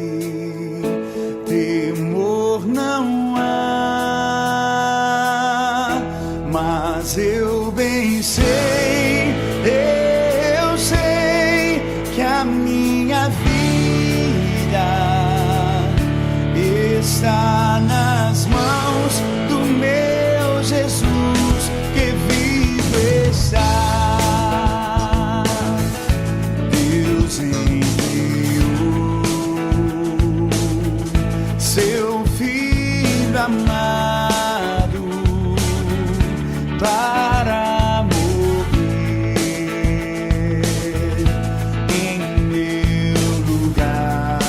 temor não há, mas eu bem sei, eu sei que a minha vida está nas mãos do meu Jesus, que vivo está. Deus enviou seu Filho amado para morrer em meu lugar.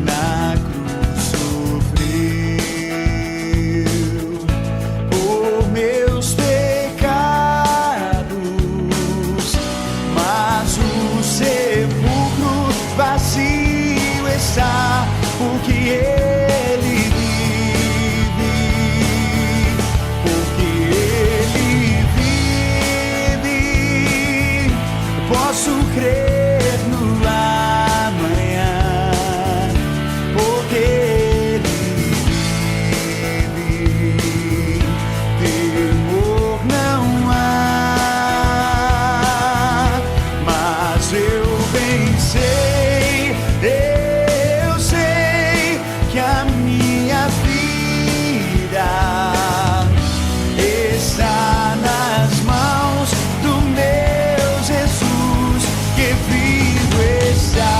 Na cruz sofreu por meus pecados, mas o sepulcro vazio está, porque Ele vive, porque Ele vive, posso crer no amanhã, porque Ele vive, temor não há, mas eu bem sei, eu sei que a minha vida está nas mãos do meu Jesus, que vivo está.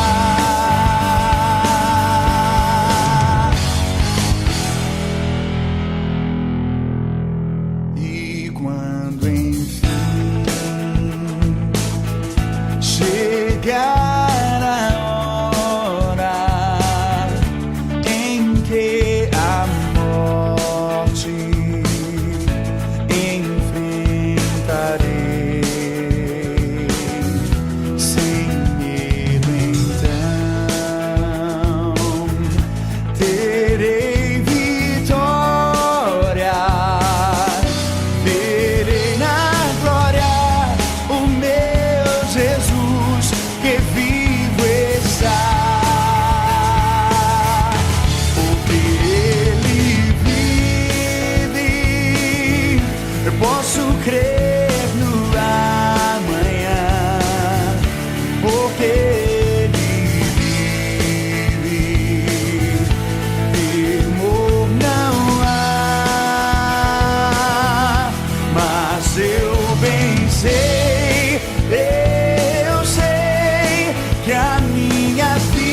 E quando enfim chegar a hora em que a morte enfrentarei, sem medo então terei vitória, verei na glória o meu Jesus, que vivo está. Porque Ele vive, eu posso crer no amanhã, porque Ele vive, temor não há, mas eu bem sei, eu sei que a minha vida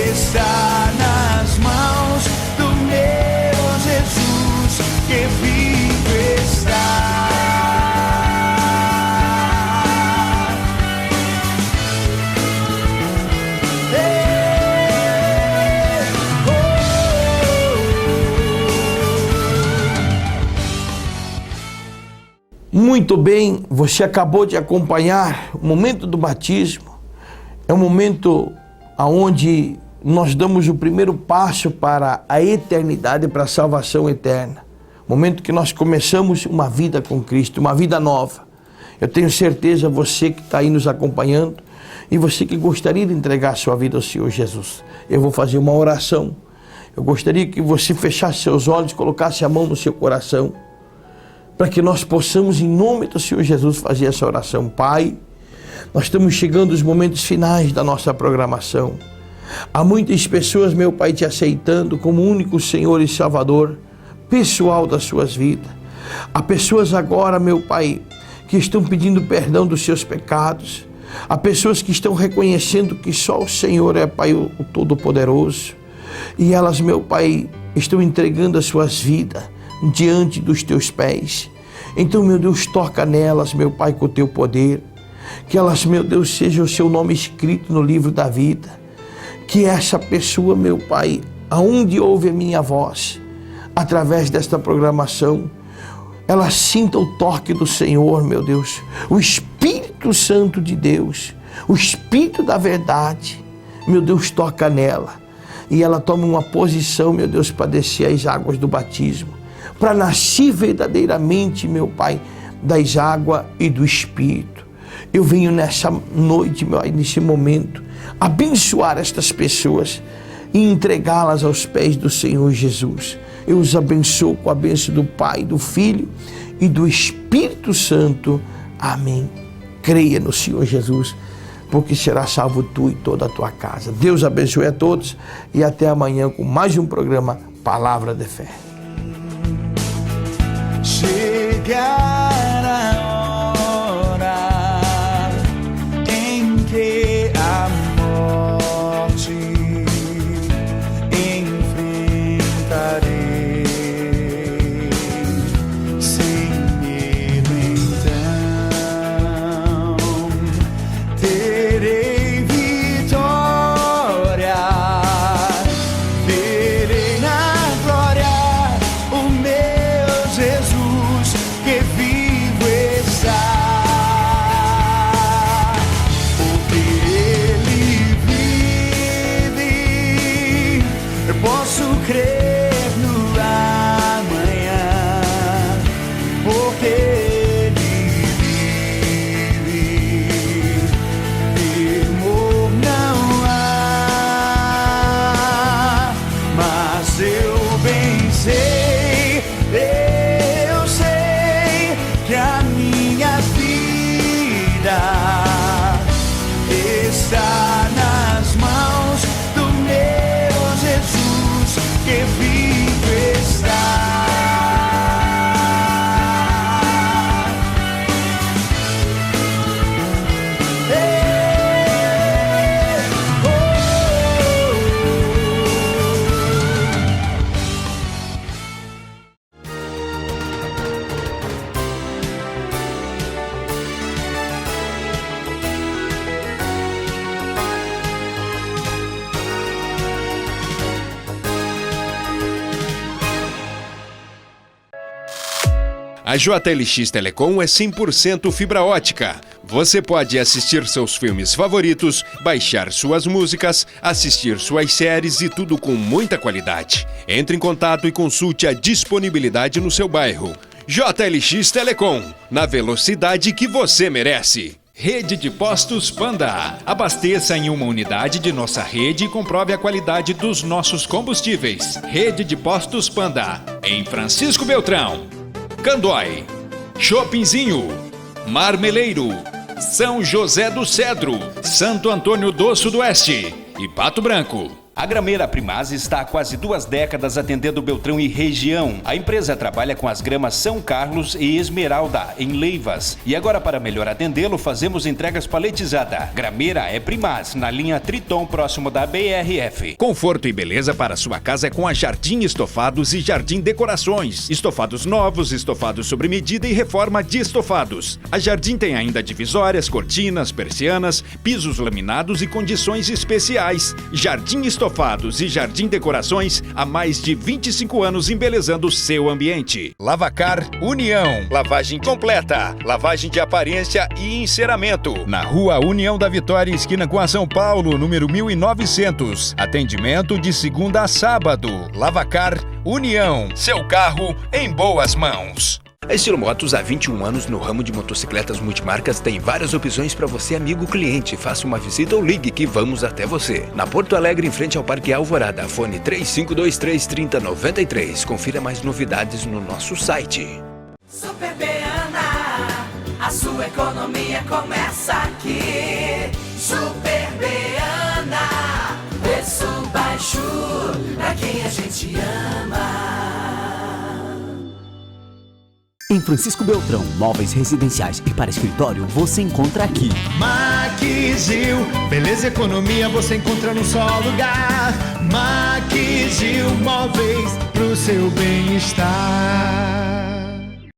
está nas mãos do meu Jesus, que vivo está. Muito bem, você acabou de acompanhar o momento do batismo. É um momento onde nós damos o primeiro passo para a eternidade, para a salvação eterna. Momento que nós começamos uma vida com Cristo, uma vida nova. Eu tenho certeza, você que está aí nos acompanhando e você que gostaria de entregar sua vida ao Senhor Jesus, eu vou fazer uma oração. Eu gostaria que você fechasse seus olhos, colocasse a mão no seu coração, para que nós possamos, em nome do Senhor Jesus, fazer essa oração. Pai, nós estamos chegando aos momentos finais da nossa programação. Há muitas pessoas, meu Pai, te aceitando como único Senhor e Salvador pessoal das suas vidas. Há pessoas agora, meu Pai, que estão pedindo perdão dos seus pecados. Há pessoas que estão reconhecendo que só o Senhor é, Pai, o Todo-Poderoso. E elas, meu Pai, estão entregando as suas vidas diante dos teus pés. Então, meu Deus, toca nelas, meu Pai, com o teu poder. Que elas, meu Deus, seja o seu nome escrito no livro da vida. Que essa pessoa, meu Pai, aonde ouve a minha voz, através desta programação, ela sinta o toque do Senhor, meu Deus, o Espírito Santo de Deus, o Espírito da verdade, meu Deus, toca nela, e ela toma uma posição, meu Deus, para descer as águas do batismo, para nascer verdadeiramente, meu Pai, das águas e do Espírito. Eu venho nessa noite, nesse momento, abençoar estas pessoas e entregá-las aos pés do Senhor Jesus. Eu os abençoo com a bênção do Pai, do Filho e do Espírito Santo. Amém. Creia no Senhor Jesus, porque será salvo tu e toda a tua casa. Deus abençoe a todos e até amanhã com mais um programa Palavra de Fé. Chegar a hora em que a morte enfrentarei sem medo, então terei vitória, verei na glória o meu Jesus que vivo está, porque Ele vive, eu posso crer no amanhã, porque Ele vive, temor não há, mas eu bem sei, eu sei que a minha vida está nas mãos do meu Jesus que vivo está. A JLX Telecom é 100% fibra ótica. Você pode assistir seus filmes favoritos, baixar suas músicas, assistir suas séries e tudo com muita qualidade. Entre em contato e consulte a disponibilidade no seu bairro. JLX Telecom, na velocidade que você merece. Rede de Postos Panda. Abasteça em uma unidade de nossa rede e comprove a qualidade dos nossos combustíveis. Rede de Postos Panda, em Francisco Beltrão, Candói, Chopinzinho, Marmeleiro, São José do Cedro, Santo Antônio do Sudoeste e Pato Branco. A Grameira Primaz está há quase 2 décadas atendendo Beltrão e região. A empresa trabalha com as gramas São Carlos e Esmeralda, em Leivas. E agora, para melhor atendê-lo, fazemos entregas paletizadas. Grameira é Primaz, na linha Triton, próximo da BRF. Conforto e beleza para sua casa é com a Jardim Estofados e Jardim Decorações. Estofados novos, estofados sobre medida e reforma de estofados. A Jardim tem ainda divisórias, cortinas, persianas, pisos laminados e condições especiais. Jardim Estofados e Jardim Decorações há mais de 25 anos embelezando o seu ambiente. Lavacar União. Lavagem completa. Lavagem de aparência e enceramento. Na Rua União da Vitória, esquina com a São Paulo, número 1900. Atendimento de segunda a sábado. Lavacar União. Seu carro em boas mãos. A Estilo Motos, há 21 anos no ramo de motocicletas multimarcas, tem várias opções para você, amigo cliente. Faça uma visita ou ligue que vamos até você. Na Porto Alegre, em frente ao Parque Alvorada, fone 3523-3093. Confira mais novidades no nosso site. Super Beana, a sua economia começa aqui. Super Beana, preço baixo pra quem a gente ama. Em Francisco Beltrão, móveis residenciais e para escritório, você encontra aqui. Maquizil, beleza e economia você encontra num só lugar. Maquizil, móveis pro seu bem-estar.